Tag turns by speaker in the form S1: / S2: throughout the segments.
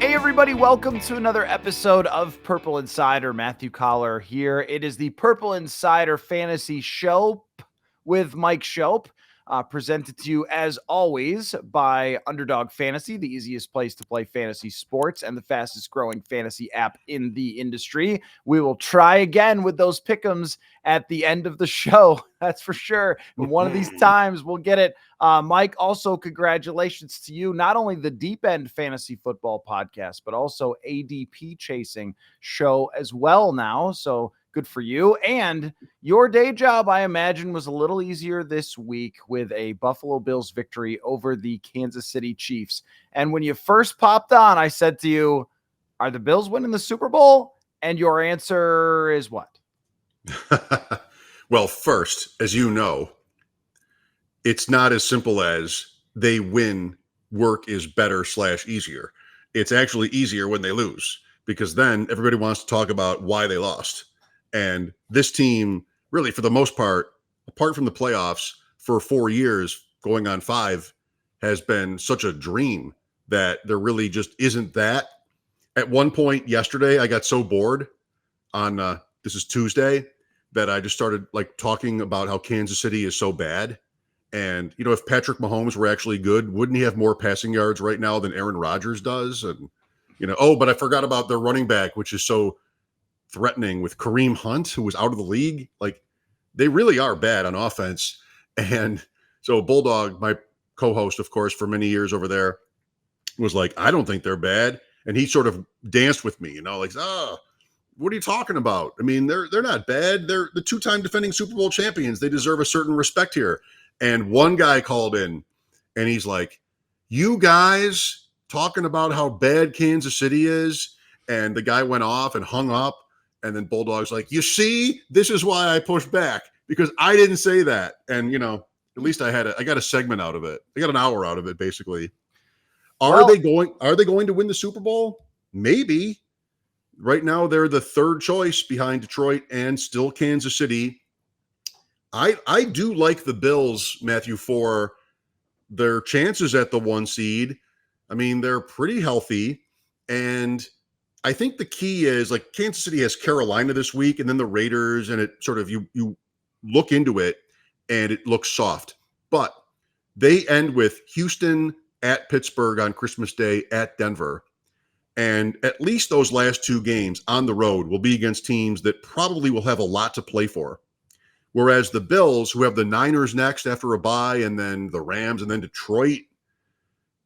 S1: Hey everybody, welcome to another episode of Purple Insider. Matthew Coller here. It is the Purple Insider Fantasy Show with Mike Schopp, presented to you as always by Underdog Fantasy, the easiest place to play fantasy sports and the fastest growing fantasy app in the industry. We will try again with those pick'ems at the end of the show, that's for sure. And one of these times we'll get it. Mike, also congratulations to you, not only the Deep End Fantasy Football podcast, but also ADP Chasing show as well now. So good for you. And your day job, I imagine, was a little easier this week with a Buffalo Bills victory over the Kansas City Chiefs. And when you first popped on, I said to you, are the Bills winning the Super Bowl? And your answer is what?
S2: Well, first, as you know, it's not as simple as they win, work is better / easier. It's actually easier when they lose, because then everybody wants to talk about why they lost. And this team, really, for the most part, apart from the playoffs, for 4 years, going on 5, has been such a dream that there really just isn't that. At one point yesterday, I got so bored on, this is Tuesday, that I just started talking about how Kansas City is so bad. And, if Patrick Mahomes were actually good, wouldn't he have more passing yards right now than Aaron Rodgers does? And, but I forgot about their running back, which is so threatening, with Kareem Hunt, who was out of the league. They really are bad on offense. And so Bulldog, my co-host, of course, for many years over there, was like, I don't think they're bad. And he sort of danced with me, what are you talking about? I mean, they're not bad. They're the 2-time defending Super Bowl champions. They deserve a certain respect here. And one guy called in and he's like, you guys talking about how bad Kansas City is? And the guy went off and hung up. And then Bulldog's like, you see, this is why I pushed back, because I didn't say that. And, at least I got a segment out of it. I got an hour out of it, basically. Are they going to win the Super Bowl? Maybe. Right now, they're the third choice behind Detroit and still Kansas City. I do like the Bills, Matthew, for their chances at the 1 seed. I mean, they're pretty healthy. And I think the key is, Kansas City has Carolina this week and then the Raiders, and it sort of, you look into it and it looks soft. But they end with Houston, at Pittsburgh on Christmas Day, at Denver. And at least those last 2 games on the road will be against teams that probably will have a lot to play for. Whereas the Bills, who have the Niners next after a bye, and then the Rams, and then Detroit,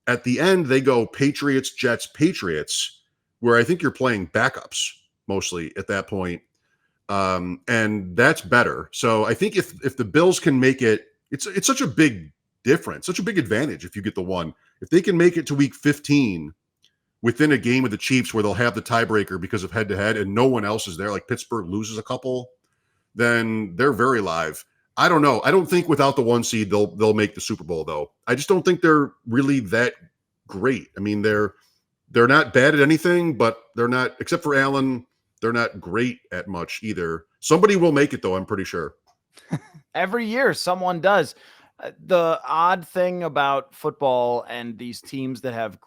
S2: at the end, they go Patriots, Jets, Patriots, where I think you're playing backups mostly at that point. And that's better. So I think if the Bills can make it, it's such a big difference, such a big advantage if you get the 1. If they can make it to week 15 within a game of the Chiefs where they'll have the tiebreaker because of head-to-head and no one else is there, like Pittsburgh loses a couple, then they're very live. I don't know. I don't think without the 1 seed they'll make the Super Bowl, though. I just don't think they're really that great. I mean, they're not bad at anything, but they're not, except for Allen, they're not great at much either. Somebody will make it, though, I'm pretty sure.
S1: Every year someone does. The odd thing about football and these teams that have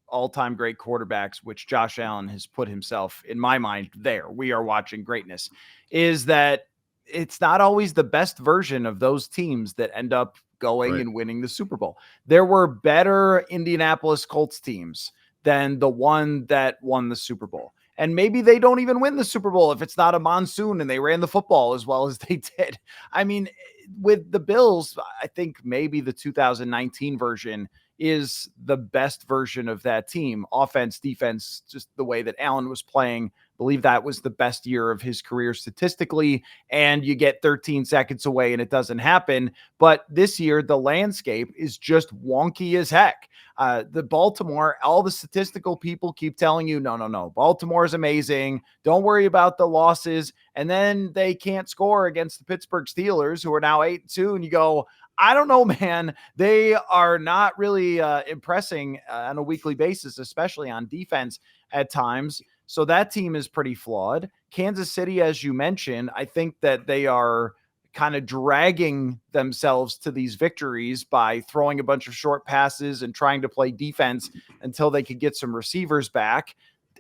S1: all-time great quarterbacks, which Josh Allen has put himself, in my mind, there. We are watching greatness, is that it's not always the best version of those teams that end up going and winning the Super Bowl. There were better Indianapolis Colts teams than the one that won the Super Bowl. And maybe they don't even win the Super Bowl if it's not a monsoon and they ran the football as well as they did. I mean, with the Bills, I think maybe the 2019 version is the best version of that team. Offense, defense, just the way that Allen was playing. I believe that was the best year of his career statistically. And you get 13 seconds away and it doesn't happen. But this year, the landscape is just wonky as heck. The Baltimore, all the statistical people keep telling you, no. Baltimore is amazing. Don't worry about the losses. And then they can't score against the Pittsburgh Steelers, who are now 8-2. And you go, I don't know, man. They are not really impressing on a weekly basis, especially on defense at times. So that team is pretty flawed. Kansas City, as you mentioned, I think that they are kind of dragging themselves to these victories by throwing a bunch of short passes and trying to play defense until they could get some receivers back.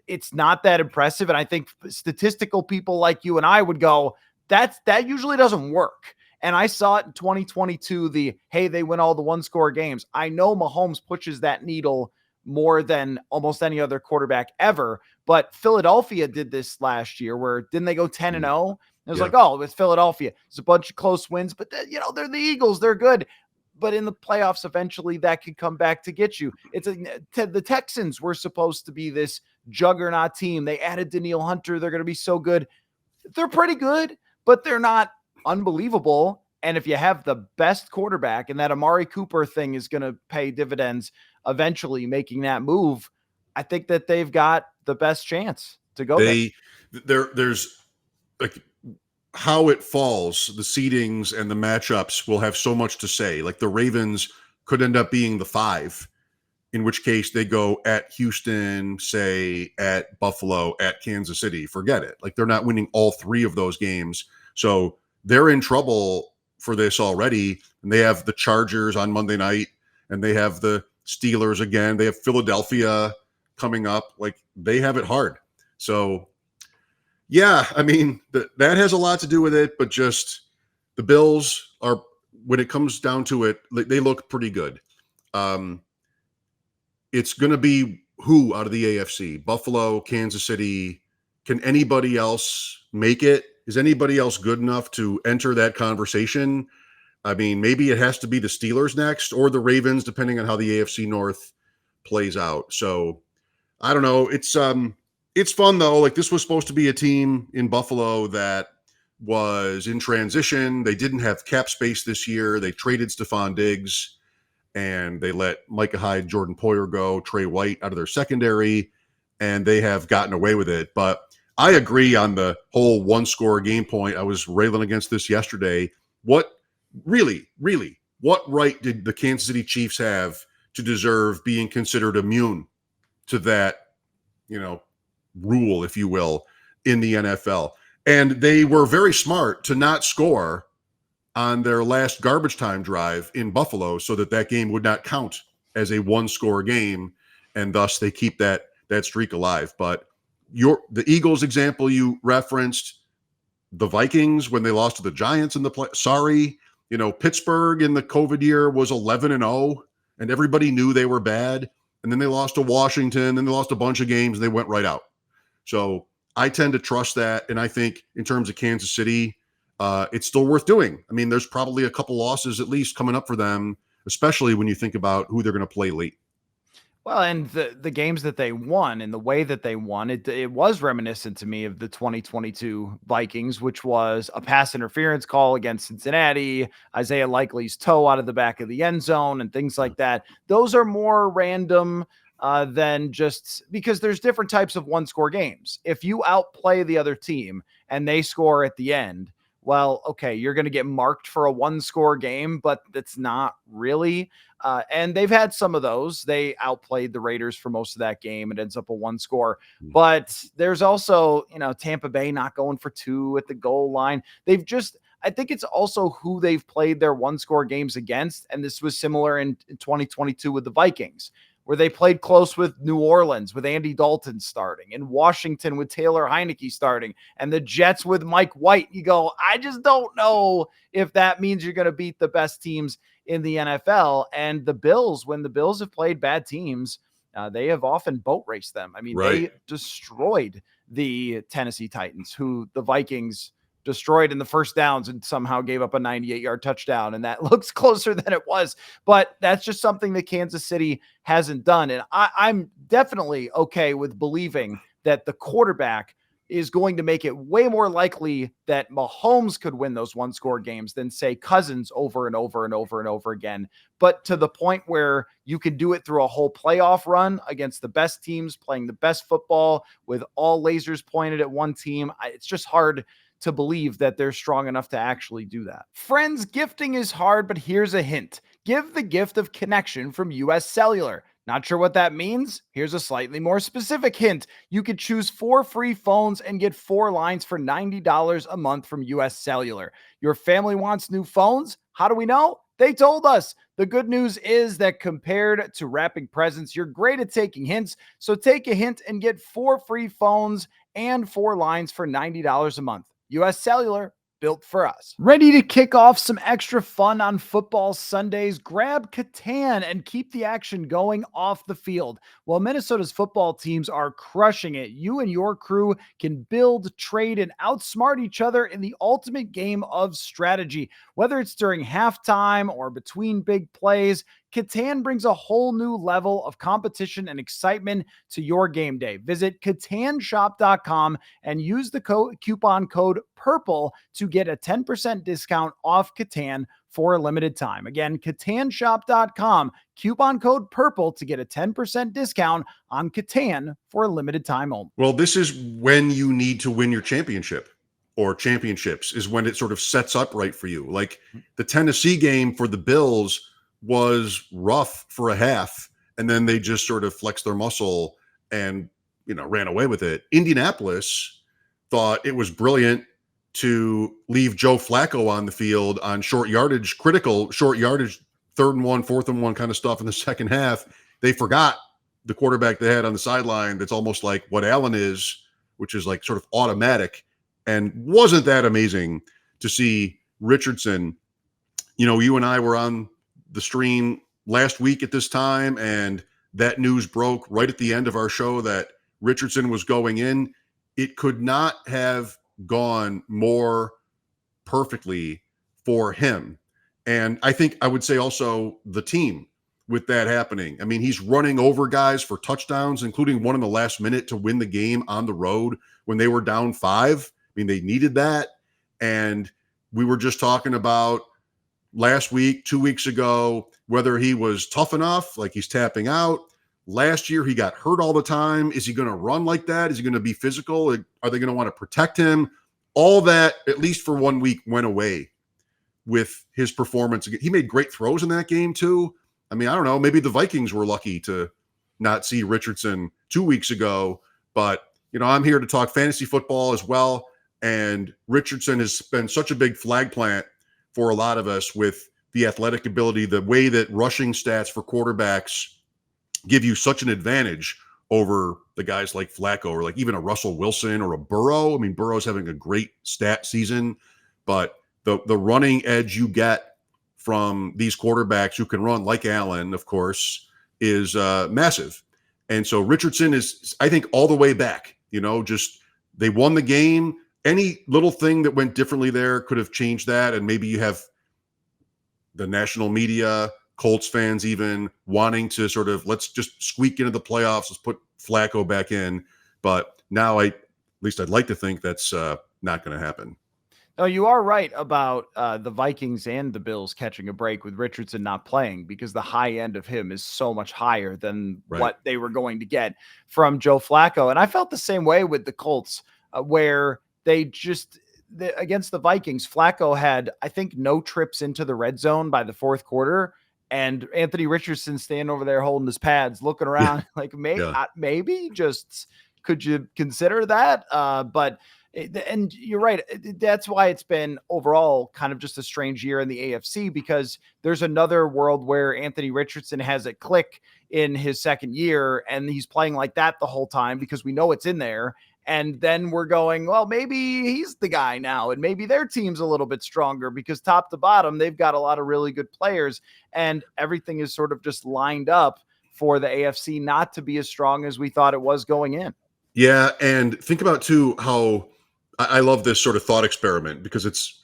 S1: It's not that impressive. And I think statistical people like you and I would go, that usually doesn't work. And I saw it in 2022, they win all the one-score games. I know Mahomes pushes that needle more than almost any other quarterback ever, but Philadelphia did this last year where didn't they go 10-0? It was like, oh, it's Philadelphia. It's a bunch of close wins, but they're the Eagles. They're good. But in the playoffs, eventually that could come back to get you. The Texans were supposed to be this juggernaut team. They added Danielle Hunter. They're going to be so good. They're pretty good, but they're not unbelievable. And if you have the best quarterback, and that Amari Cooper thing is going to pay dividends eventually, making that move, I think that they've got the best chance to go
S2: there's like how it falls, the seedings and the matchups will have so much to say. Like the Ravens could end up being the 5, in which case they go at Houston, say at Buffalo, at Kansas City. Forget it. Like they're not winning all 3 of those games. So they're in trouble for this already. And they have the Chargers on Monday night, and they have the Steelers again. They have Philadelphia coming up. Like they have it hard. So yeah, I mean, that has a lot to do with it, but just the Bills are, when it comes down to it, they look pretty good. It's going to be who out of the AFC? Buffalo, Kansas City. Can anybody else make it? Is anybody else good enough to enter that conversation? I mean, maybe it has to be the Steelers next or the Ravens, depending on how the AFC North plays out. So I don't know. It's fun though. Like this was supposed to be a team in Buffalo that was in transition. They didn't have cap space this year. They traded Stephon Diggs and they let Micah Hyde, Jordan Poyer go, Trey White out of their secondary, and they have gotten away with it. But I agree on the whole one-score game point. I was railing against this yesterday. What right did the Kansas City Chiefs have to deserve being considered immune to that, rule, if you will, in the NFL? And they were very smart to not score on their last garbage time drive in Buffalo so that game would not count as a one-score game, and thus they keep that streak alive. But the Eagles example you referenced, the Vikings when they lost to the Giants in the play. Sorry, Pittsburgh in the COVID year was 11-0, and everybody knew they were bad. And then they lost to Washington, and they lost a bunch of games, and they went right out. So I tend to trust that, and I think in terms of Kansas City, it's still worth doing. I mean, there's probably a couple losses at least coming up for them, especially when you think about who they're going to play late.
S1: Well, and the games that they won and the way that they won, it was reminiscent to me of the 2022 Vikings, which was a pass interference call against Cincinnati, Isaiah Likely's toe out of the back of the end zone and things like that. Those are more random than just because there's different types of one-score games. If you outplay the other team and they score at the end, well, okay, you're going to get marked for a one-score game, but that's not really. And they've had some of those. They outplayed the Raiders for most of that game. It ends up a one-score. But there's also, Tampa Bay not going for 2 at the goal line. I think it's also who they've played their one-score games against. And this was similar in 2022 with the Vikings, where they played close with New Orleans with Andy Dalton starting, and Washington with Taylor Heineke starting, and the Jets with Mike White. You go, I just don't know if that means you're going to beat the best teams in the NFL. And the Bills, when the Bills have played bad teams, they have often boat raced them. I mean, They destroyed the Tennessee Titans, who the Vikings destroyed in the first downs and somehow gave up a 98-yard touchdown. And that looks closer than it was. But that's just something that Kansas City hasn't done. And I'm definitely okay with believing that the quarterback is going to make it way more likely that Mahomes could win those one-score games than, say, Cousins over and over and over and over again. But to the point where you can do it through a whole playoff run against the best teams, playing the best football with all lasers pointed at one team, it's just hard to believe that they're strong enough to actually do that. Friends, gifting is hard, but here's a hint. Give the gift of connection from US Cellular. Not sure what that means? Here's a slightly more specific hint. You could choose 4 free phones and get 4 lines for $90 a month from US Cellular. Your family wants new phones? How do we know? They told us. The good news is that compared to wrapping presents, you're great at taking hints. So take a hint and get 4 free phones and 4 lines for $90 a month. US Cellular, built for us. Ready to kick off some extra fun on football Sundays? Grab Catan and keep the action going off the field. While Minnesota's football teams are crushing it, you and your crew can build, trade, and outsmart each other in the ultimate game of strategy. Whether it's during halftime or between big plays, Catan brings a whole new level of competition and excitement to your game day. Visit CatanShop.com and use the coupon code PURPLE to get a 10% discount off Catan for a limited time. Again, CatanShop.com, coupon code PURPLE to get a 10% discount on Catan for a limited time only.
S2: Well, this is when you need to win your championship or championships, is when it sort of sets up right for you. Like the Tennessee game for the Bills was rough for a half, and then they just sort of flexed their muscle and, ran away with it. Indianapolis thought it was brilliant to leave Joe Flacco on the field on critical short yardage, 3rd and 1, 4th and 1 kind of stuff in the second half. They forgot the quarterback they had on the sideline. That's almost like what Allen is, which is like sort of automatic. And wasn't that amazing to see Richardson? You and I were on the stream last week at this time, and that news broke right at the end of our show that Richardson was going in. It could not have gone more perfectly for him. And I think I would say also the team with that happening. I mean, he's running over guys for touchdowns, including one in the last minute to win the game on the road when they were down 5. I mean, they needed that. And we were just talking about last week, 2 weeks ago, whether he was tough enough, like he's tapping out. Last year, he got hurt all the time. Is he going to run like that? Is he going to be physical? Are they going to want to protect him? All that, at least for 1 week, went away with his performance. He made great throws in that game, too. I mean, I don't know. Maybe the Vikings were lucky to not see Richardson 2 weeks ago. But, I'm here to talk fantasy football as well. And Richardson has been such a big flag plant for a lot of us with the athletic ability, the way that rushing stats for quarterbacks give you such an advantage over the guys like Flacco or like even a Russell Wilson or a Burrow. I mean, Burrow's having a great stat season, but the running edge you get from these quarterbacks who can run like Allen, of course, is massive. And so Richardson is, I think, all the way back, just they won the game. Any little thing that went differently there could have changed that. And maybe you have the national media, Colts fans even wanting to sort of, let's just squeak into the playoffs. Let's put Flacco back in. But now at least I'd like to think that's not going to happen.
S1: No, you are right about the Vikings and the Bills catching a break with Richardson not playing, because the high end of him is so much higher than what they were going to get from Joe Flacco. And I felt the same way with the Colts, where they just against the Vikings, Flacco had, I think, no trips into the red zone by the 4th quarter. And Anthony Richardson standing over there holding his pads, looking around like, maybe just could you consider that? And you're right. That's why it's been overall kind of just a strange year in the AFC, because there's another world where Anthony Richardson has it click in his second year and he's playing like that the whole time because we know it's in there. And then we're going, well, maybe he's the guy now, and maybe their team's a little bit stronger because top to bottom, they've got a lot of really good players, and everything is sort of just lined up for the AFC not to be as strong as we thought it was going in.
S2: Yeah. And think about too, how I love this sort of thought experiment, because it's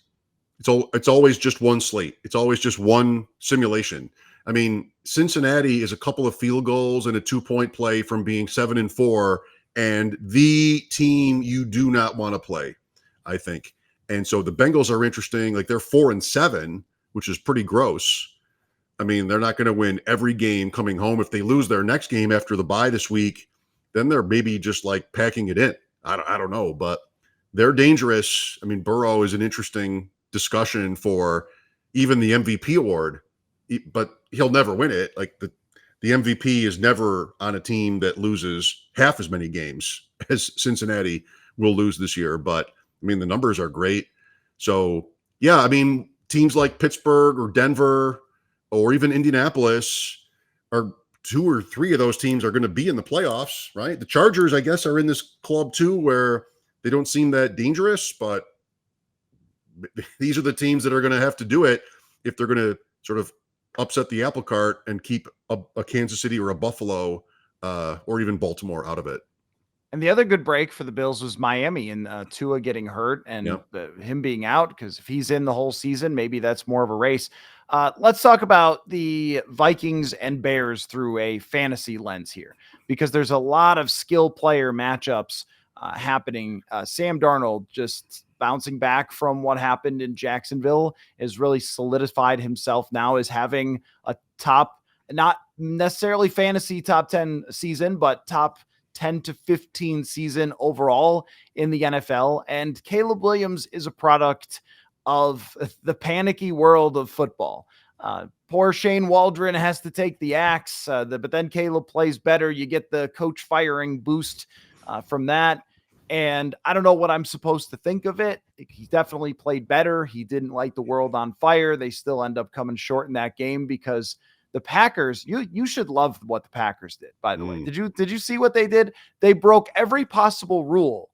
S2: always just one slate. It's always just one simulation. I mean, Cincinnati is a couple of field goals and a 2-point play from being 7-4, and the team you do not want to play, I think. And so the Bengals are interesting. Like, they're 4-7, which is pretty gross. I mean, they're not going to win every game coming home. If they lose their next game after the bye this week, then they're maybe just like packing it in. I don't know, but they're dangerous. I mean, Burrow is an interesting discussion for even the MVP award, but he'll never win it. Like, the MVP is never on a team that loses half as many games as Cincinnati will lose this year. But I mean, the numbers are great. So yeah, I mean, teams like Pittsburgh or Denver or even Indianapolis are 2 or 3 of those teams are going to be in the playoffs, right? The Chargers, I guess, are in this club too, where they don't seem that dangerous, but these are the teams that are going to have to do it if they're going to sort of upset the apple cart and keep a Kansas City or a Buffalo or even Baltimore out of it.
S1: And the other good break for the Bills was Miami and Tua getting hurt and him being out, because if he's in the whole season, maybe that's more of a race. Let's talk about the Vikings and Bears through a fantasy lens here, because there's a lot of skill player matchups happening. Sam Darnold just bouncing back from what happened in Jacksonville has really solidified himself now as having a top, not necessarily fantasy top 10 season, but top 10 to 15 season overall in the NFL. And Caleb Williams is a product of the panicky world of football. Poor Shane Waldron has to take the axe, but then Caleb plays better. You get the coach firing boost from that. And I don't know what I'm supposed to think of it. He definitely played better. He didn't light the world on fire. They still end up coming short in that game because the Packers, you should love what the Packers did, by the way. Did you see what they did? They broke every possible rule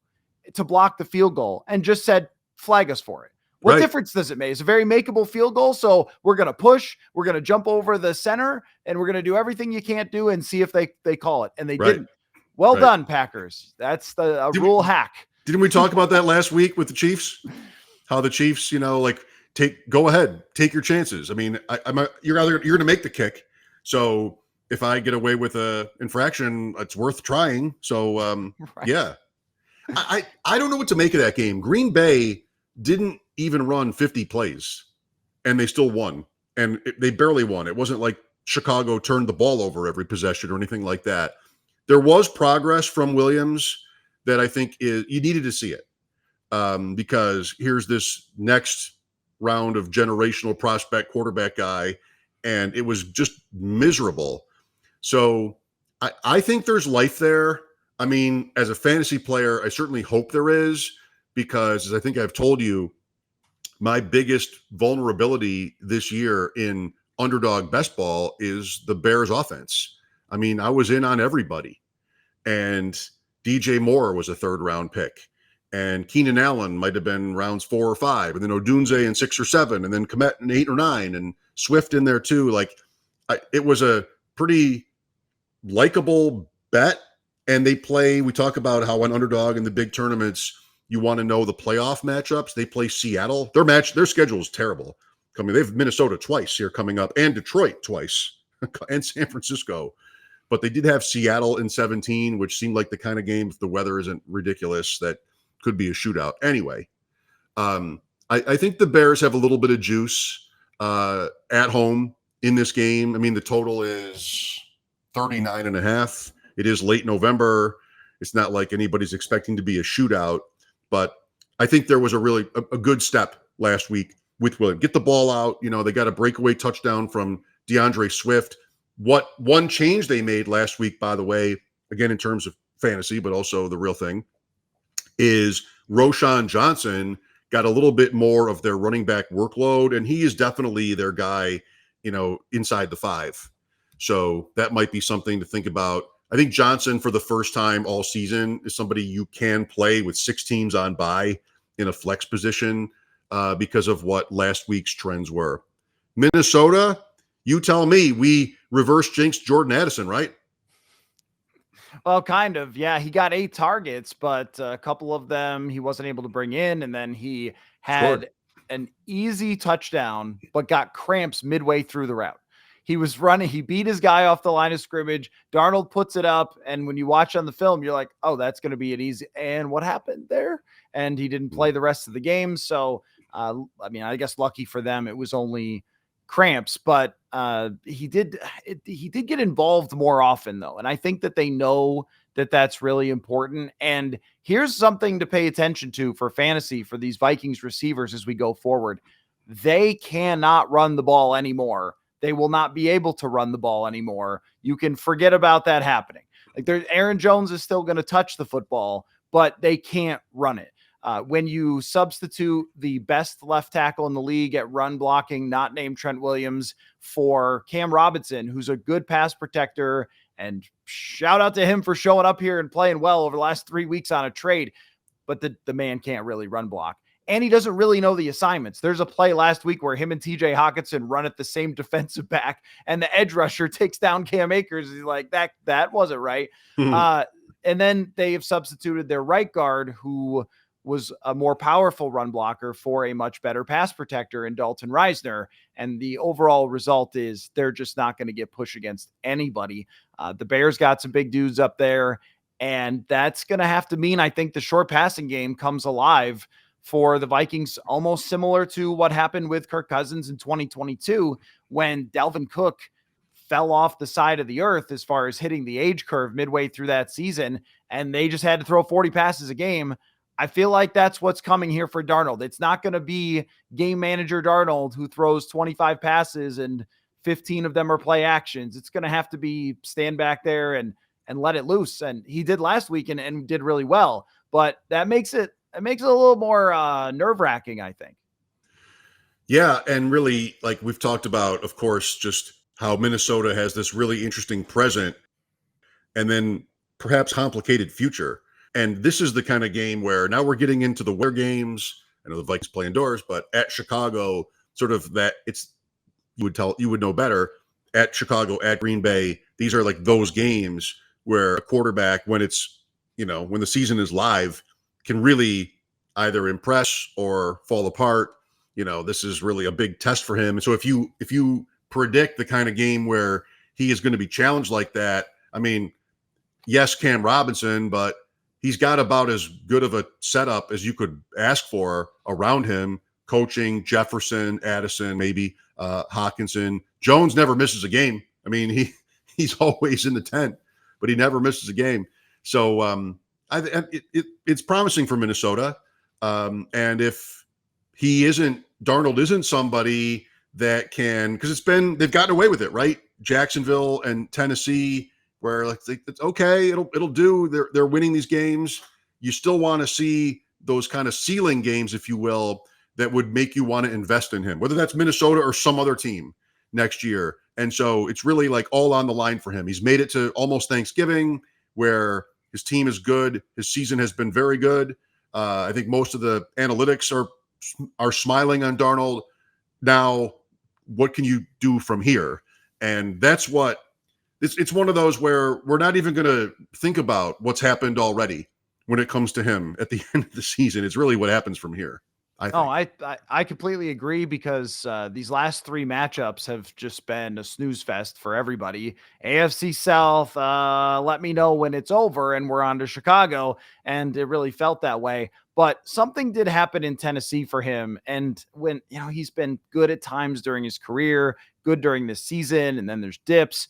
S1: to block the field goal and just said, flag us for it. What difference does it make? It's a very makeable field goal. So we're going to push, we're going to jump over the center, and we're going to do everything you can't do and see if they call it. And they didn't. Well done, Packers. That's the rule hack.
S2: Didn't we talk about that last week with the Chiefs? How the Chiefs, go ahead, take your chances. I mean, you're going to make the kick. So if I get away with a infraction, it's worth trying. So yeah, I don't know what to make of that game. Green Bay didn't even run 50 plays, and they still won. And they barely won. It wasn't like Chicago turned the ball over every possession or anything like that. There was progress from Williams that I think you needed to see it because here's this next round of generational prospect quarterback guy, and it was just miserable. So I think there's life there. I mean, as a fantasy player, I certainly hope there is, because as I think I've told you, my biggest vulnerability this year in underdog best ball is the Bears offense. I mean, I was in on everybody, and DJ Moore was a 3rd round pick, and Keenan Allen might have been rounds 4 or 5, and then Odunze in 6 or 7, and then Kmet in 8 or 9, and Swift in there too. It was a pretty likable bet. And we talk about how an underdog in the big tournaments, you want to know the playoff matchups. They play Seattle. Their schedule is terrible. They have Minnesota twice here coming up, and Detroit twice, and San Francisco. But they did have Seattle in 17, which seemed like the kind of game, if the weather isn't ridiculous, that could be a shootout. Anyway, I think the Bears have a little bit of juice at home in this game. I mean, the total is 39.5. It is late November. It's not like anybody's expecting to be a shootout, but I think there was a good step last week with Williams. Get the ball out. They got a breakaway touchdown from DeAndre Swift. What one change they made last week, by the way, again, in terms of fantasy, but also the real thing, is Roschon Johnson got a little bit more of their running back workload, and he is definitely their guy, inside the 5. So that might be something to think about. I think Johnson, for the first time all season, is somebody you can play with 6 teams on bye in a flex position because of what last week's trends were. Minnesota, you tell me, we reverse jinxed Jordan Addison, right?
S1: Well, kind of. Yeah, he got 8 targets, but a couple of them he wasn't able to bring in. And then he had an easy touchdown, but got cramps midway through the route. He was running. He beat his guy off the line of scrimmage. Darnold puts it up. And when you watch on the film, you're like, oh, that's going to be an easy. And what happened there? And he didn't play the rest of the game. So, I guess lucky for them, it was only cramps, but he did get involved more often though. And I think that they know that that's really important. And here's something to pay attention to for fantasy for these Vikings receivers as we go forward. They cannot run the ball anymore they will not be able to run the ball anymore. You can forget about that happening. Like Aaron Jones is still going to touch the football, but they can't run it. When you substitute the best left tackle in the league at run blocking, not named Trent Williams, for Cam Robinson, who's a good pass protector, and shout out to him for showing up here and playing well over the last 3 weeks on a trade, but the man can't really run block. And he doesn't really know the assignments. There's a play last week where him and TJ Hawkinson run at the same defensive back, and the edge rusher takes down Cam Akers. He's like, that wasn't right. And then they have substituted their right guard, who was a more powerful run blocker, for a much better pass protector in Dalton Reisner. And the overall result is they're just not going to get pushed against anybody. The Bears got some big dudes up there, and that's going to have to mean, I think, the short passing game comes alive for the Vikings, almost similar to what happened with Kirk Cousins in 2022, when Dalvin Cook fell off the side of the earth as far as hitting the age curve midway through that season, and they just had to throw 40 passes a game. I feel like that's what's coming here for Darnold. It's not going to be game manager Darnold who throws 25 passes and 15 of them are play actions. It's going to have to be stand back there and let it loose. And he did last week and did really well, but that makes it a little more nerve-wracking, I think.
S2: Yeah, and really, like we've talked about, of course, just how Minnesota has this really interesting present and then perhaps complicated future. And this is the kind of game where now we're getting into the weather games. I know the Vikings play indoors, but at Chicago, sort of that it's, you would know better, at Chicago, at Green Bay, these are like those games where a quarterback, when it's, when the season is live, can really either impress or fall apart. This is really a big test for him. And so if you predict the kind of game where he is going to be challenged like that, I mean, yes, Cam Robinson, but he's got about as good of a setup as you could ask for around him, coaching Jefferson, Addison, maybe Hawkinson. Jones never misses a game. I mean, he's always in the tent, but he never misses a game. So it's promising for Minnesota. And if Darnold isn't somebody that can, because they've gotten away with it, right? Jacksonville and Tennessee, where like it's okay, it'll do. They're winning these games. You still want to see those kind of ceiling games, if you will, that would make you want to invest in him, whether that's Minnesota or some other team next year. And so it's really like all on the line for him. He's made it to almost Thanksgiving, where his team is good. His season has been very good. I think most of the analytics are smiling on Darnold. Now, what can you do from here? And that's what it's one of those where we're not even going to think about what's happened already when it comes to him at the end of the season. It's really what happens from here, I think.
S1: I completely agree, because these last 3 matchups have just been a snooze fest for everybody. AFC South, let me know when it's over and we're on to Chicago, and it really felt that way. But something did happen in Tennessee for him, and when he's been good at times during his career, good during this season, and then there's dips.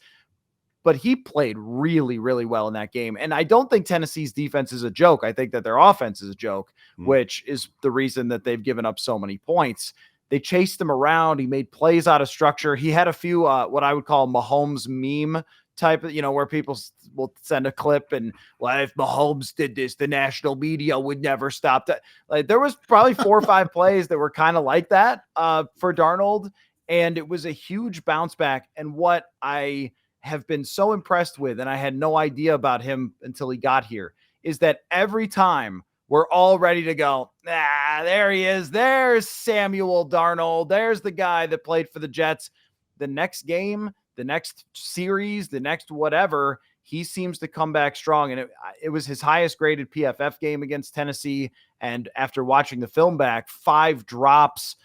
S1: But he played really, really well in that game. And I don't think Tennessee's defense is a joke. I think that their offense is a joke, which is the reason that they've given up so many points. They chased him around. He made plays out of structure. He had a few what I would call Mahomes meme type of, where people will send a clip and, well, if Mahomes did this, the national media would never stop that. Like, there was probably 4 or 5 plays that were kind of like that for Darnold. And it was a huge bounce back. And what I have been so impressed with, and I had no idea about him until he got here, is that every time we're all ready to go, there he is. There's Samuel Darnold. There's the guy that played for the Jets. The next game, the next series, the next whatever, he seems to come back strong. And it was his highest graded PFF game against Tennessee. And after watching the film back, 5 drops,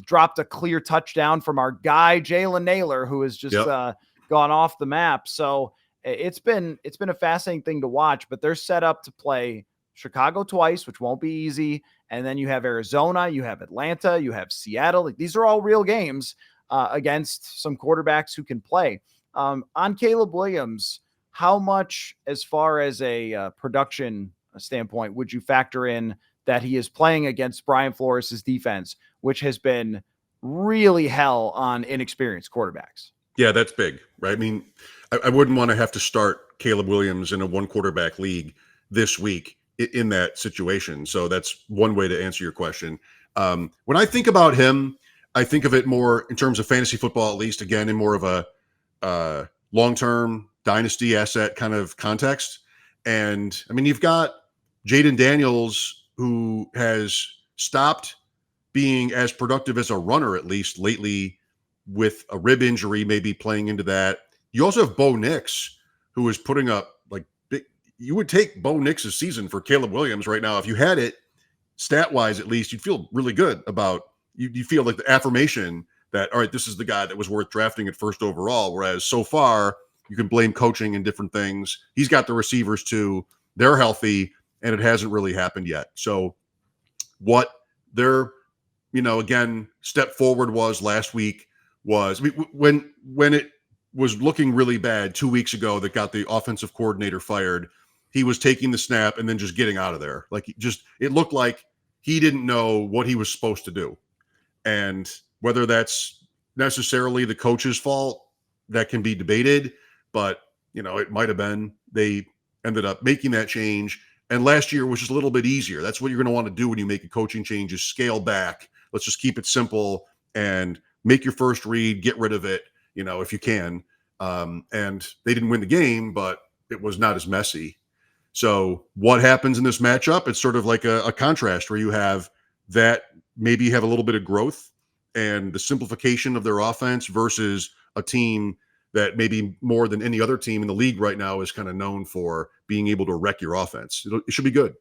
S1: dropped a clear touchdown from our guy, Jalen Naylor, who is just gone off the map. So it's been a fascinating thing to watch, but they're set up to play Chicago twice, which won't be easy. And then you have Arizona, you have Atlanta, you have Seattle. These are all real games against some quarterbacks who can play. On Caleb Williams, how much, as far as a production standpoint, would you factor in that he is playing against Brian Flores' defense, which has been really hell on inexperienced quarterbacks.
S2: Yeah, that's big, right? I mean, I wouldn't want to have to start Caleb Williams in a one quarterback league this week in that situation. So that's one way to answer your question. When I think about him, I think of it more in terms of fantasy football, at least, again, in more of a long-term dynasty asset kind of context. And I mean, you've got Jaden Daniels, who has stopped being as productive as a runner, at least lately, with a rib injury, maybe playing into that. You also have Bo Nix, who is putting up like big. You would take Bo Nix's season for Caleb Williams right now. If you had it stat wise, at least, you'd feel really good about you feel like the affirmation that, all right, this is the guy that was worth drafting at first overall. Whereas so far, you can blame coaching and different things. He's got the receivers too. They're healthy, and it hasn't really happened yet. So what their, again, step forward was last week was when it was looking really bad 2 weeks ago that got the offensive coordinator fired. He was taking the snap and then just getting out of there. Like it looked like he didn't know what he was supposed to do. And whether that's necessarily the coach's fault, that can be debated, but it might have been. They ended up making that change. And last year was just a little bit easier. That's what you're going to want to do when you make a coaching change, is scale back. Let's just keep it simple and make your first read, get rid of it, if you can. And they didn't win the game, but it was not as messy. So what happens in this matchup? It's sort of like a contrast where you have that maybe you have a little bit of growth and the simplification of their offense versus a team that maybe more than any other team in the league right now is kind of known for being able to wreck your offense. It should be good.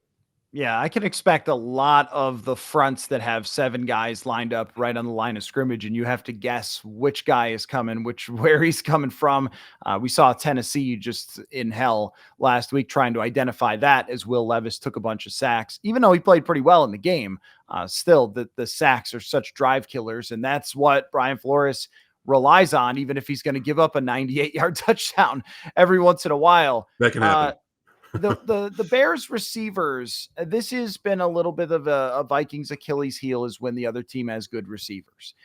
S1: Yeah, I can expect a lot of the fronts that have 7 guys lined up right on the line of scrimmage, and you have to guess which guy is coming, where he's coming from. We saw Tennessee just in hell last week trying to identify that, as Will Levis took a bunch of sacks. Even though he played pretty well in the game, still the sacks are such drive killers, and that's what Brian Flores relies on, even if he's going to give up a 98-yard touchdown every once in a while.
S2: That can happen.
S1: The Bears receivers, this has been a little bit of a Vikings Achilles heel, is when the other team has good receivers.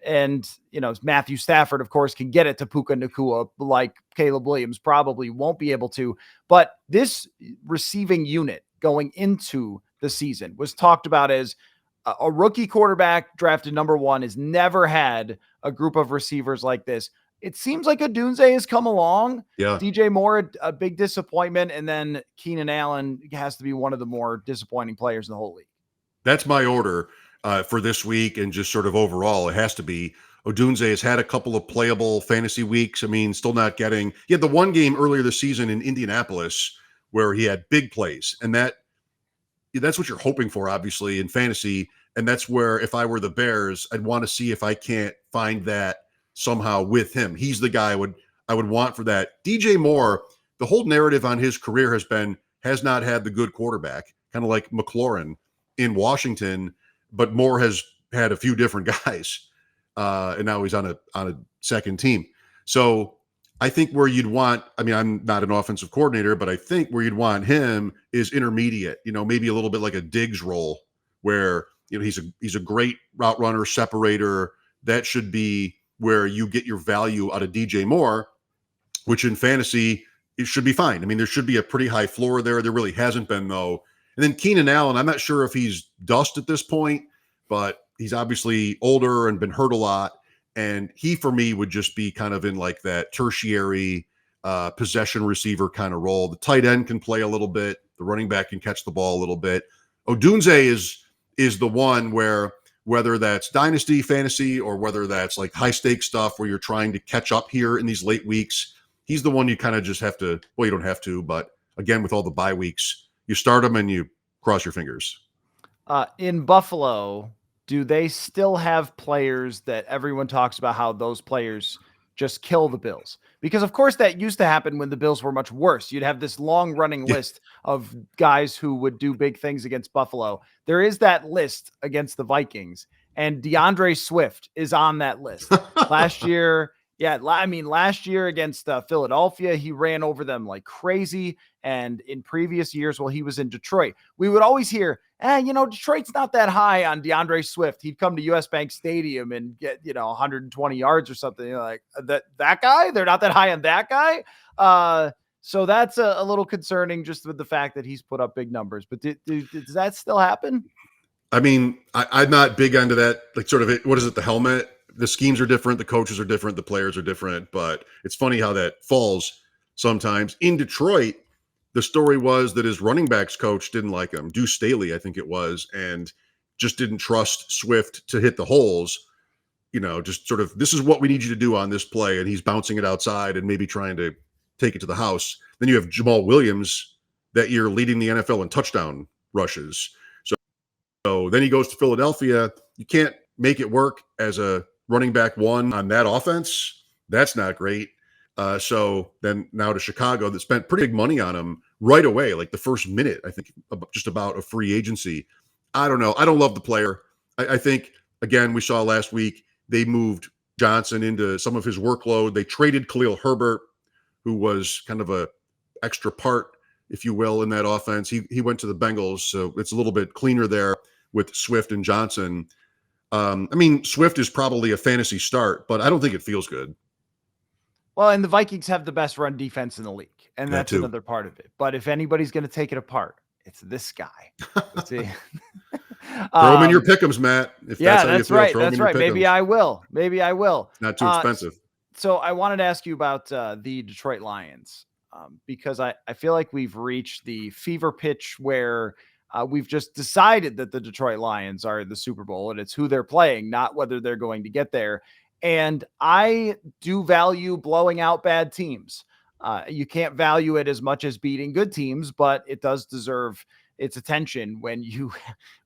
S1: And Matthew Stafford, of course, can get it to Puka Nacua like Caleb Williams probably won't be able to. But this receiving unit going into the season was talked about as a rookie quarterback drafted number 1 has never had a group of receivers like this. It seems like Odunze has come along.
S2: Yeah.
S1: DJ Moore, a big disappointment. And then Keenan Allen has to be one of the more disappointing players in the whole league.
S2: That's my order for this week. And just sort of overall, it has to be Odunze has had a couple of playable fantasy weeks. I mean, still not getting, he had the one game earlier this season in Indianapolis where he had big plays. And that's what you're hoping for, obviously, in fantasy. And that's where, if I were the Bears, I'd want to see if I can't find that somehow with him. He's the guy I would want for that. DJ Moore, the whole narrative on his career has not had the good quarterback, kind of like McLaurin in Washington, but Moore has had a few different guys, and now he's on a second team. So I think where you'd want, I mean, I'm not an offensive coordinator, but I think where you'd want him is intermediate, maybe a little bit like a Diggs role where, he's a great route runner, separator. That should be where you get your value out of DJ Moore, which in fantasy, it should be fine. I mean, there should be a pretty high floor there. There really hasn't been, though. And then Keenan Allen, I'm not sure if he's dust at this point, but he's obviously older and been hurt a lot. And he, for me, would just be kind of in like that tertiary possession receiver kind of role. The tight end can play a little bit. The running back can catch the ball a little bit. Odunze is the one where, whether that's dynasty fantasy or whether that's like high stakes stuff where you're trying to catch up here in these late weeks, he's the one you kind of just have to, well, you don't have to, but again, with all the bye weeks, you start him and you cross your fingers.
S1: In Buffalo, do they still have players that everyone talks about how those players just kill the Bills? Because of course that used to happen when the Bills were much worse. You'd have this long running list of guys who would do big things against Buffalo. There is that list against the Vikings, and DeAndre Swift is on that list. Last year against Philadelphia, he ran over them like crazy. And in previous years, while he was in Detroit, we would always hear, Detroit's not that high on DeAndre Swift. He'd come to US Bank Stadium and get, 120 yards or something. You're like, that guy? They're not that high on that guy? So that's a little concerning just with the fact that he's put up big numbers. But does that still happen?
S2: I mean, I'm not big onto that, like sort of what is it, the helmet? The schemes are different, the coaches are different, the players are different, but it's funny how that falls sometimes. In Detroit, the story was that his running backs coach didn't like him, Deuce Staley, I think it was, and just didn't trust Swift to hit the holes. Just sort of, this is what we need you to do on this play, and he's bouncing it outside and maybe trying to take it to the house. Then you have Jamal Williams that year leading the NFL in touchdown rushes. So then he goes to Philadelphia. You can't make it work as a running back one on that offense. That's not great. So then now to Chicago that spent pretty big money on him right away, like the first minute, I think, just about a free agency. I don't know. I don't love the player. I think, again, we saw last week, they moved Johnson into some of his workload. They traded Khalil Herbert, who was kind of a extra part, if you will, in that offense. He went to the Bengals, so it's a little bit cleaner there with Swift and Johnson. Swift is probably a fantasy start, but I don't think it feels good.
S1: Well, and the Vikings have the best run defense in the league, and that's another part of it. But if anybody's going to take it apart, it's this guy.
S2: Throw him in your pick'ems, Matt. If that's how you feel,
S1: right.
S2: Throw him in your pick'ems.
S1: Maybe I will.
S2: Not too expensive.
S1: So I wanted to ask you about the Detroit Lions because I feel like we've reached the fever pitch where we've just decided that the Detroit Lions are the Super Bowl and it's who they're playing, not whether they're going to get there. And I do value blowing out bad teams. You can't value it as much as beating good teams, but it does deserve its attention when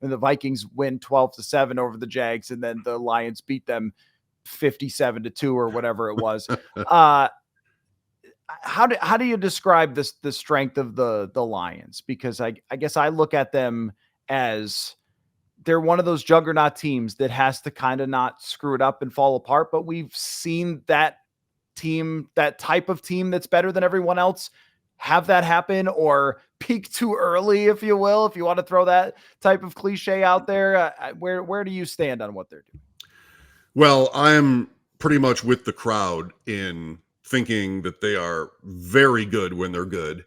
S1: the Vikings win 12-7 over the Jags and then the Lions beat them 57-2 or whatever it was. How do you describe the strength of the Lions? Because I guess I look at them as they're one of those juggernaut teams that has to kind of not screw it up and fall apart. But we've seen that type of team that's better than everyone else, have that happen or peak too early, if you will, if you want to throw that type of cliche out there. Where do you stand on what they're doing?
S2: Well, I'm pretty much with the crowd in thinking that they are very good when they're good.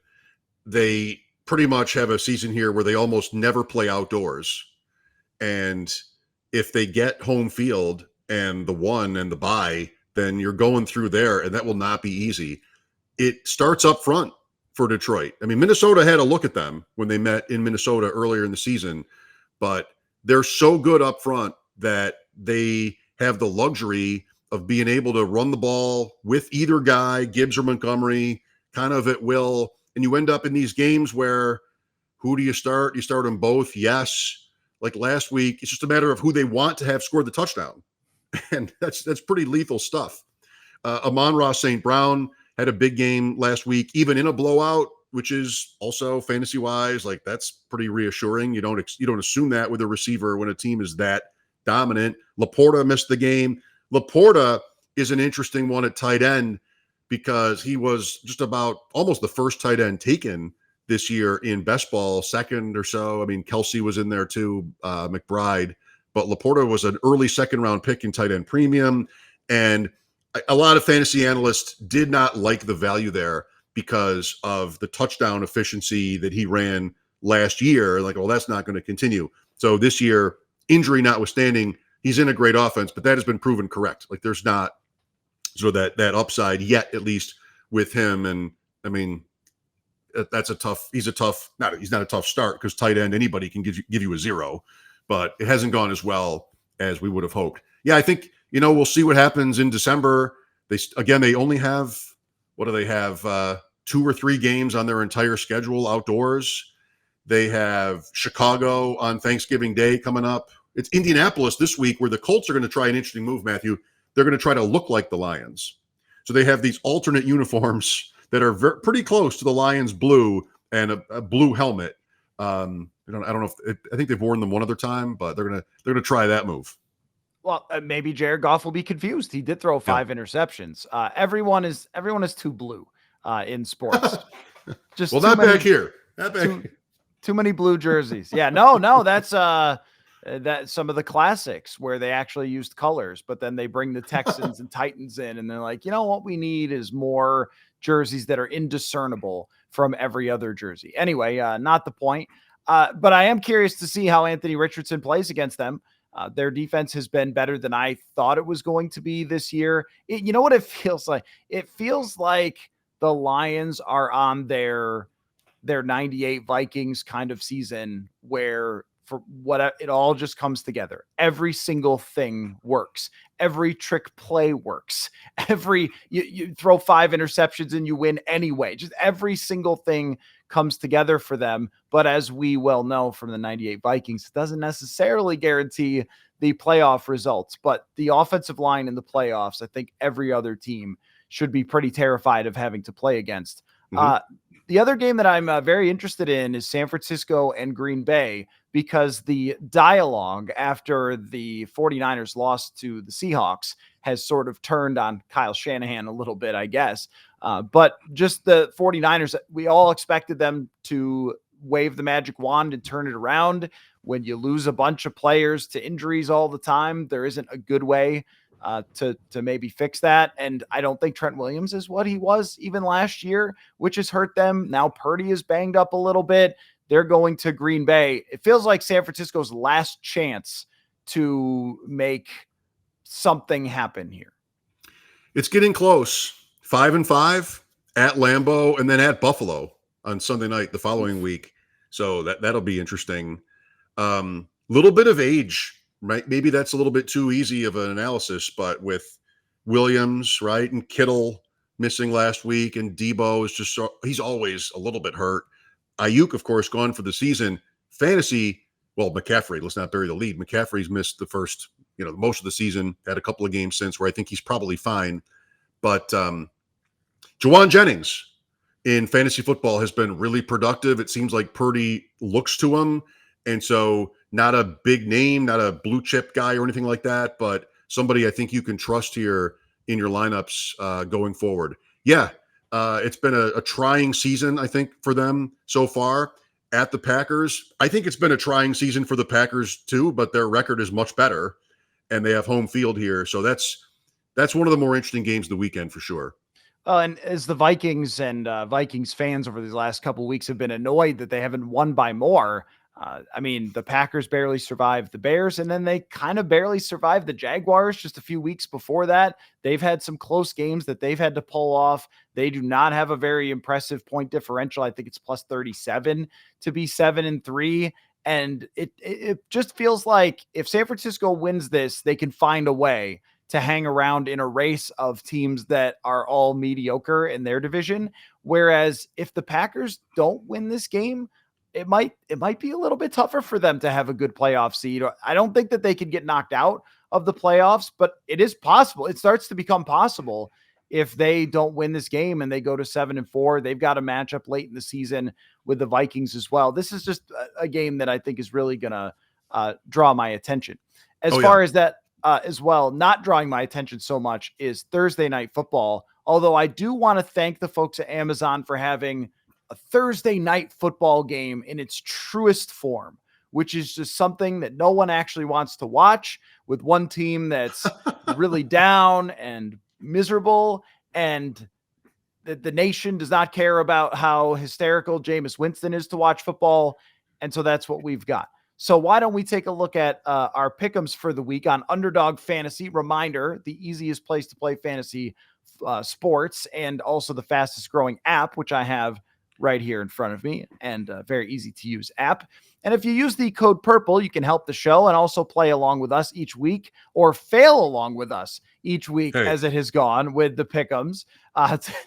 S2: They pretty much have a season here where they almost never play outdoors. And if they get home field and the one and the bye, then you're going through there, and that will not be easy. It starts up front for Detroit. Minnesota had a look at them when they met in Minnesota earlier in the season, but they're so good up front that they have the luxury of being able to run the ball with either guy, Gibbs or Montgomery, kind of at will. And you end up in these games where who do you start? You start them both. Yes. Like last week, it's just a matter of who they want to have scored the touchdown. And that's pretty lethal stuff. Amon-Ra St. Brown had a big game last week, even in a blowout, which is also fantasy-wise, like that's pretty reassuring. You don't assume that with a receiver when a team is that dominant. Laporta missed the game. Laporta is an interesting one at tight end because he was just about almost the first tight end taken this year in best ball, second or so. Kelsey was in there too, McBride, but Laporta was an early second round pick in tight end premium. And a lot of fantasy analysts did not like the value there because of the touchdown efficiency that he ran last year. Like, well, that's not going to continue. So this year, injury notwithstanding, he's in a great offense, but that has been proven correct. Like there's not sort of that upside yet, at least with him. And he's not a tough start because tight end, anybody can give you a 0, but it hasn't gone as well as we would have hoped. Yeah, I think, we'll see what happens in December. They only have, 2 or 3 games on their entire schedule outdoors. They have Chicago on Thanksgiving Day coming up. It's Indianapolis this week where the Colts are going to try an interesting move, Matthew. They're going to try to look like the Lions. So they have these alternate uniforms that are pretty close to the Lions blue and a blue helmet. I don't know if I think they've worn them one other time, but they're gonna try that move.
S1: Well, maybe Jared Goff will be confused. He did throw 5 interceptions. Everyone is too blue in sports.
S2: Just not back here. Not back here.
S1: Too many blue jerseys. Yeah, no, that's that some of the classics where they actually used colors, but then they bring the Texans and Titans in, and they're like, you know what we need is more jerseys that are indiscernible from every other jersey. Anyway, not the point. But I am curious to see how Anthony Richardson plays against them. Their defense has been better than I thought it was going to be this year. You know what it feels like? It feels like the Lions are on their 98 Vikings kind of season where for what it all just comes together. Every single thing works. Every trick play works. You throw 5 interceptions and you win anyway. Just every single thing comes together for them. But as we well know from the 98 Vikings, it doesn't necessarily guarantee the playoff results. But the offensive line in the playoffs, I think every other team should be pretty terrified of having to play against. The other game that I'm very interested in is San Francisco and Green Bay, because the dialogue after the 49ers lost to the Seahawks has sort of turned on Kyle Shanahan a little bit, I guess. But just the 49ers, we all expected them to wave the magic wand and turn it around. When you lose a bunch of players to injuries all the time, there isn't a good way to maybe fix that. And I don't think Trent Williams is what he was even last year, which has hurt them. Now Purdy is banged up a little bit. They're going to Green Bay. It feels like San Francisco's last chance to make something happen here.
S2: It's getting close. 5-5 at Lambeau and then at Buffalo on Sunday night the following week. So that'll be interesting. Little bit of age. Right, maybe that's a little bit too easy of an analysis, but with Williams, right, and Kittle missing last week, and Debo is just he's always a little bit hurt. Ayuk, of course, gone for the season. Fantasy, well, McCaffrey, let's not bury the lead. McCaffrey's missed the first, most of the season, had a couple of games since where I think he's probably fine. But Jawan Jennings in fantasy football has been really productive. It seems like Purdy looks to him. And so not a big name, not a blue chip guy or anything like that, but somebody I think you can trust here in your lineups going forward. Yeah, it's been a trying season, I think, for them so far at the Packers. I think it's been a trying season for the Packers too, but their record is much better, and they have home field here. So that's one of the more interesting games of the weekend for sure.
S1: And as the Vikings and Vikings fans over these last couple of weeks have been annoyed that they haven't won by more, I mean, the Packers barely survived the Bears, and then they kind of barely survived the Jaguars just a few weeks before that. They've had some close games that they've had to pull off. They do not have a very impressive point differential. I think it's plus 37 to be 7-3. And it just feels like if San Francisco wins this, they can find a way to hang around in a race of teams that are all mediocre in their division. Whereas if the Packers don't win this game, it might be a little bit tougher for them to have a good playoff seed. I don't think that they could get knocked out of the playoffs, but it is possible. It starts to become possible if they don't win this game and they go to 7-4. They've got a matchup late in the season with the Vikings as well. This is just a game that I think is really going to draw my attention. As far as that as well, not drawing my attention so much is Thursday Night Football. Although I do want to thank the folks at Amazon for having a Thursday night football game in its truest form, which is just something that no one actually wants to watch, with one team that's really down and miserable, and the nation does not care about how hysterical Jameis Winston is to watch football. And so that's what we've got. So why don't we take a look at our pick'ems for the week on Underdog Fantasy? Reminder, the easiest place to play fantasy sports, and also the fastest growing app, which I have right here in front of me, and a very easy to use app. And if you use the code PURPLE, you can help the show and also play along with us each week, or fail along with us each week as it has gone with the pick'ems.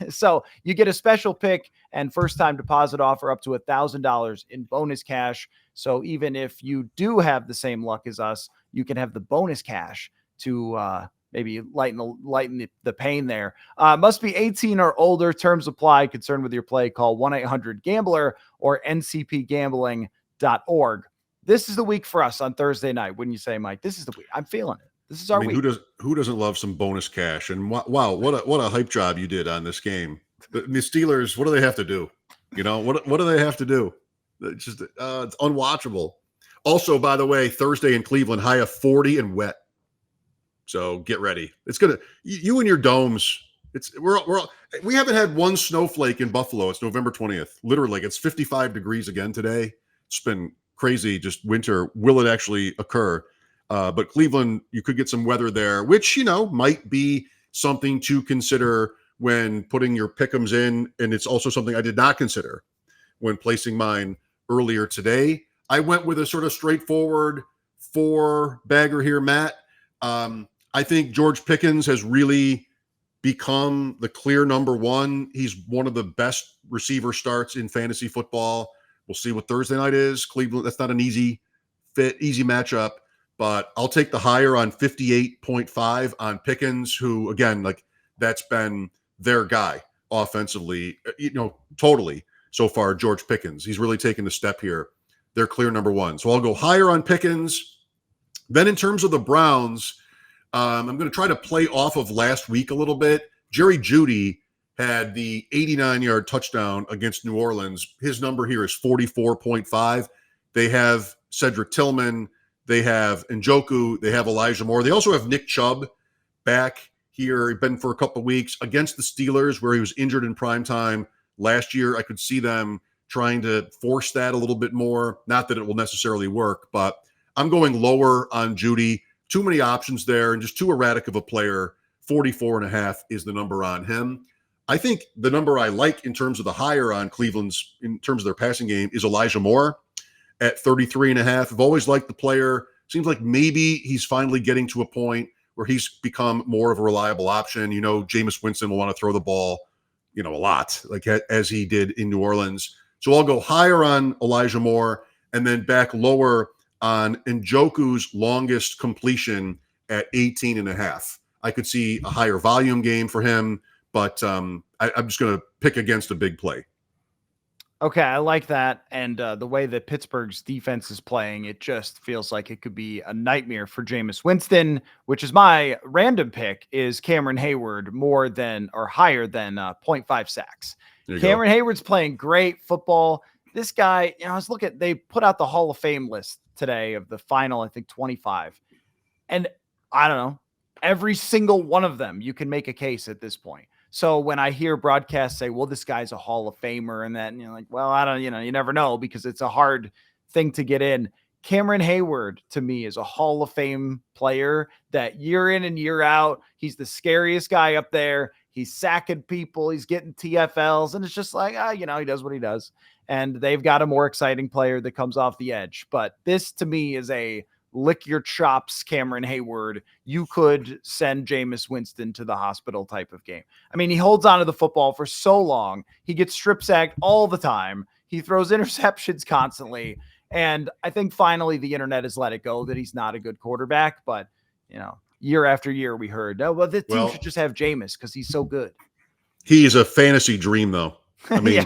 S1: So you get a special pick and first time deposit offer up to $1,000 in bonus cash. So even if you do have the same luck as us, you can have the bonus cash to maybe lighten the pain there. Must be 18 or older. Terms apply. Concerned with your play, call 1-800-GAMBLER or ncpgambling.org. This is the week for us on Thursday night. Wouldn't you say, Mike? This is the week. I'm feeling it. This is our week.
S2: Who doesn't love some bonus cash? And wow, what a hype job you did on this game. The Steelers, what do they have to do? What do they have to do? It's unwatchable. Also, by the way, Thursday in Cleveland, high of 40 and wet. So get ready. It's gonna you and your domes. We haven't had one snowflake in Buffalo. It's November 20th. Literally, it's 55 degrees again today. It's been crazy, just winter. Will it actually occur? But Cleveland, you could get some weather there, which might be something to consider when putting your pick'ems in. And it's also something I did not consider when placing mine earlier today. I went with a sort of straightforward 4-bagger here, Matt. I think George Pickens has really become the clear number one. He's one of the best receiver starts in fantasy football. We'll see what Thursday night is. Cleveland, that's not an easy matchup, but I'll take the higher on 58.5 on Pickens, who, again, that's been their guy offensively, totally so far, George Pickens. He's really taken a step here. They're clear number one. So I'll go higher on Pickens. Then in terms of the Browns, I'm going to try to play off of last week a little bit. Jerry Jeudy had the 89-yard touchdown against New Orleans. His number here is 44.5. They have Cedric Tillman. They have Njoku. They have Elijah Moore. They also have Nick Chubb back here. He's been for a couple of weeks against the Steelers, where he was injured in prime time last year. I could see them trying to force that a little bit more. Not that it will necessarily work, but I'm going lower on Jeudy. Too many options there and just too erratic of a player. 44.5 is the number on him. I think the number I like in terms of the higher on Cleveland's, in terms of their passing game, is Elijah Moore at 33.5. I've always liked the player. Seems like maybe he's finally getting to a point where he's become more of a reliable option. Jameis Winston will want to throw the ball, a lot, as he did in New Orleans. So I'll go higher on Elijah Moore and then back lower on Njoku's longest completion at 18.5. I could see a higher volume game for him, but I'm just going to pick against a big play.
S1: Okay, I like that. And the way that Pittsburgh's defense is playing, it just feels like it could be a nightmare for Jameis Winston, which is my random pick, is Cameron Hayward more than or higher than 0.5 sacks. Cameron Hayward's playing great football. This guy, I was looking, they put out the Hall of Fame list today of the final, I think 25. And I don't know, every single one of them, you can make a case at this point. So when I hear broadcasts say, well, this guy's a Hall of Famer and that, and you're like, well, I don't, you never know because it's a hard thing to get in. Cameron Hayward, to me, is a Hall of Fame player that year in and year out, he's the scariest guy up there. He's sacking people. He's getting TFLs. And it's just like, he does what he does. And they've got a more exciting player that comes off the edge. But this, to me, is a lick your chops, Cameron Hayward. You could send Jameis Winston to the hospital type of game. I mean, he holds on to the football for so long. He gets strip sacked all the time. He throws interceptions constantly. And I think finally the internet has let it go that he's not a good quarterback. But, year after year we heard, this team should just have Jameis because he's so good.
S2: He's a fantasy dream, though. I mean,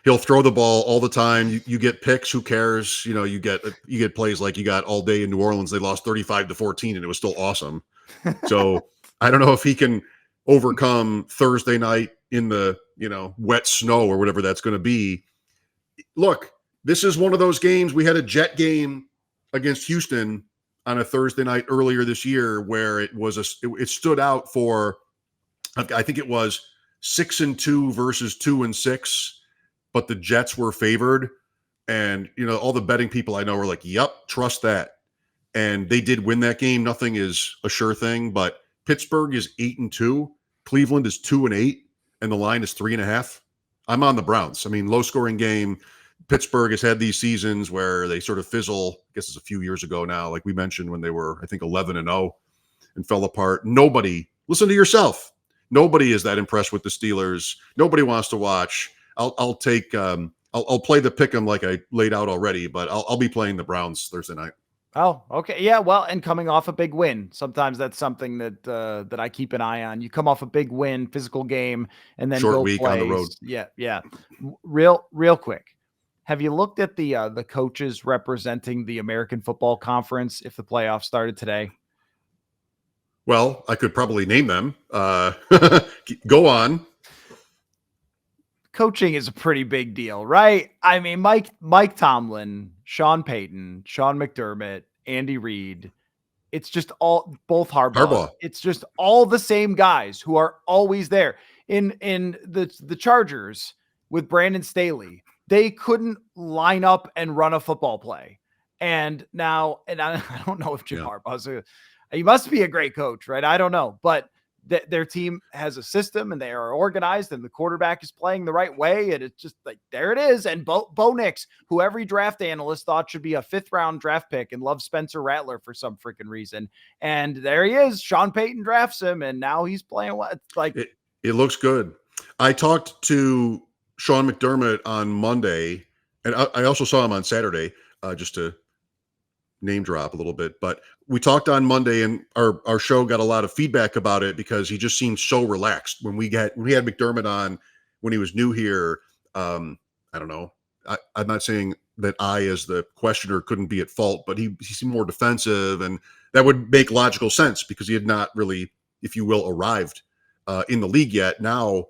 S2: he'll throw the ball all the time. You get picks. Who cares? You get plays like you got all day in New Orleans. They lost 35-14 and it was still awesome. So I don't know if he can overcome Thursday night in the, wet snow or whatever that's going to be. Look, this is one of those games. We had a Jet game against Houston on a Thursday night earlier this year where it stood out for, I think it was 6-2 versus 2-6, but the Jets were favored. And, all the betting people I know were like, yep, trust that. And they did win that game. Nothing is a sure thing, but Pittsburgh is 8-2. Cleveland is 2-8, and the line is 3.5. I'm on the Browns. I mean, low scoring game. Pittsburgh has had these seasons where they sort of fizzle. I guess it's a few years ago now, like we mentioned, when they were, I think, 11-0 and fell apart. Nobody, listen to yourself. Nobody is that impressed with the Steelers. Nobody wants to watch. I'll take. I'll play the pick'em like I laid out already, but I'll be playing the Browns Thursday night.
S1: Oh, okay. Yeah. Well, and coming off a big win, sometimes that's something that I keep an eye on. You come off a big win, physical game, and then
S2: short
S1: go
S2: week
S1: plays.
S2: on the road.
S1: Yeah. Real quick. Have you looked at the coaches representing the American Football Conference if the playoffs started today?
S2: Well, I could probably name them. Go on.
S1: coaching is a pretty big deal, right? I mean, Mike Tomlin, Sean Payton, Sean McDermott, Andy Reid. It's just all both Harbaughs.
S2: Harbaugh.
S1: It's just all the same guys who are always there. In the Chargers with Brandon Staley, they couldn't line up and run a football play. And now, I don't know if Jim Harbaugh's he must be a great coach, right? I don't know, but their team has a system and they are organized and the quarterback is playing the right way. And it's just like, there it is. And Bo Nix, who every draft analyst thought should be a 5th round draft pick and loves Spencer Rattler for some freaking reason. And there he is. Sean Payton drafts him and now he's playing what? Like,
S2: it looks good. I talked to Sean McDermott on Monday and I also saw him on Saturday, just to name drop a little bit, but we talked on Monday and our show got a lot of feedback about it because he just seemed so relaxed when we had McDermott on when he was new here. I don't know. I'm not saying that I, as the questioner, couldn't be at fault, but he seemed more defensive, and that would make logical sense because he had not really, if you will, arrived in the league yet. Now,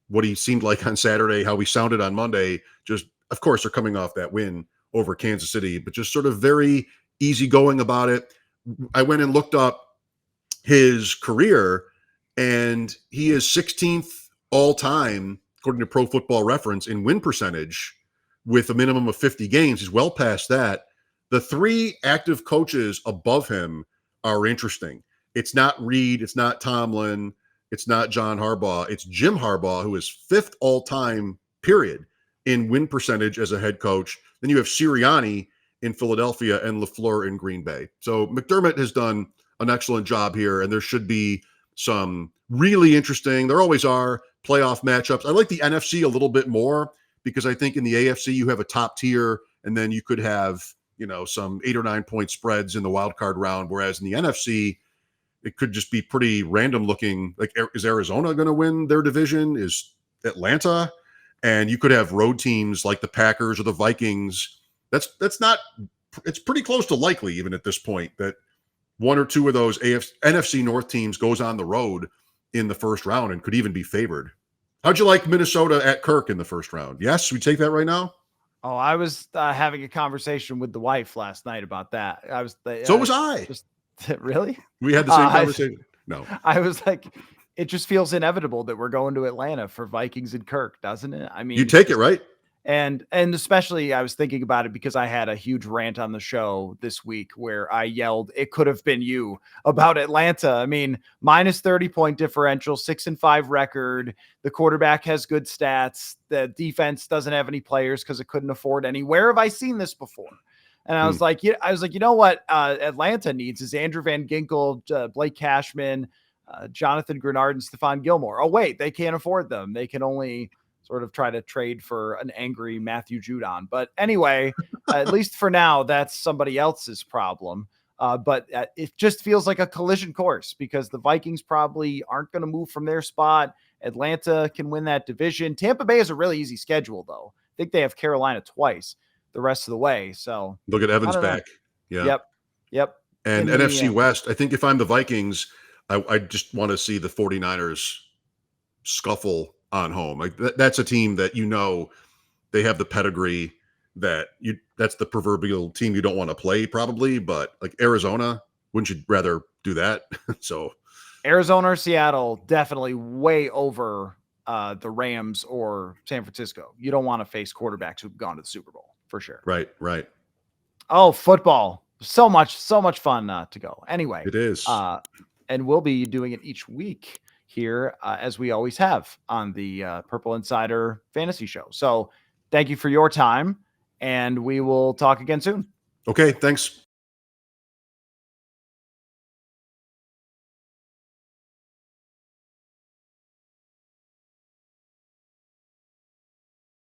S2: what he seemed like on Saturday, how he sounded on Monday, just, of course, they're coming off that win over Kansas City, but just sort of very easygoing about it. I went and looked up his career, and he is 16th all time, according to Pro Football Reference, in win percentage with a minimum of 50 games. He's well past that. The 3 active coaches above him are interesting. It's not Reid, it's not Tomlin, it's not John Harbaugh. It's Jim Harbaugh, who is 5th all time, period, in win percentage as a head coach. Then you have Sirianni in Philadelphia and LaFleur in Green Bay. So McDermott has done an excellent job here, and there should be some really interesting, there always are, playoff matchups. I like the NFC a little bit more because I think in the AFC you have a top tier, and then you could have, some 8 or 9 point spreads in the wild card round, whereas in the NFC, it could just be pretty random looking. Like, is Arizona going to win their division? Is Atlanta? And you could have road teams like the Packers or the Vikings. That's not, it's pretty close to likely even at this point that 1 or 2 of those NFC North teams goes on the road in the first round and could even be favored. How'd you like Minnesota at Kirk in the first round? Yes, we take that right now?
S1: Oh, I was having a conversation with the wife last night about that.
S2: So was I.
S1: Just really?
S2: We had the same conversation. No.
S1: I was like, it just feels inevitable that we're going to Atlanta for Vikings and Kirk, doesn't it? I mean,
S2: you take it, right?
S1: And especially I was thinking about it because I had a huge rant on the show this week where I yelled, "It could have been you," about Atlanta. I mean, minus 30 point differential, 6-5 record. The quarterback has good stats. The defense doesn't have any players because it couldn't afford any. Where have I seen this before? And I was like, you know what Atlanta needs is Andrew Van Ginkel, Blake Cashman, Jonathan Grenard, and Stephon Gilmore. Oh, wait, they can't afford them. They can only sort of try to trade for an angry Matthew Judon. But anyway, at least for now, that's somebody else's problem. But it just feels like a collision course because the Vikings probably aren't going to move from their spot. Atlanta can win that division. Tampa Bay is a really easy schedule, though. I think they have Carolina twice the rest of the way. So
S2: look at Evans back. Yeah.
S1: Yep.
S2: And NFC West, I think if I'm the Vikings, I just want to see the 49ers scuffle on home. Like that's a team that, they have the pedigree that's the proverbial team you don't want to play probably, but like Arizona, wouldn't you rather do that? So
S1: Arizona or Seattle, definitely way over the Rams or San Francisco. You don't want to face quarterbacks who've gone to the Super Bowl for sure.
S2: Right.
S1: Oh, football. So much fun to go. Anyway,
S2: it is.
S1: And we'll be doing it each week here, as we always have on the Purple Insider Fantasy Show. So thank you for your time, and we will talk again soon.
S2: Okay, thanks.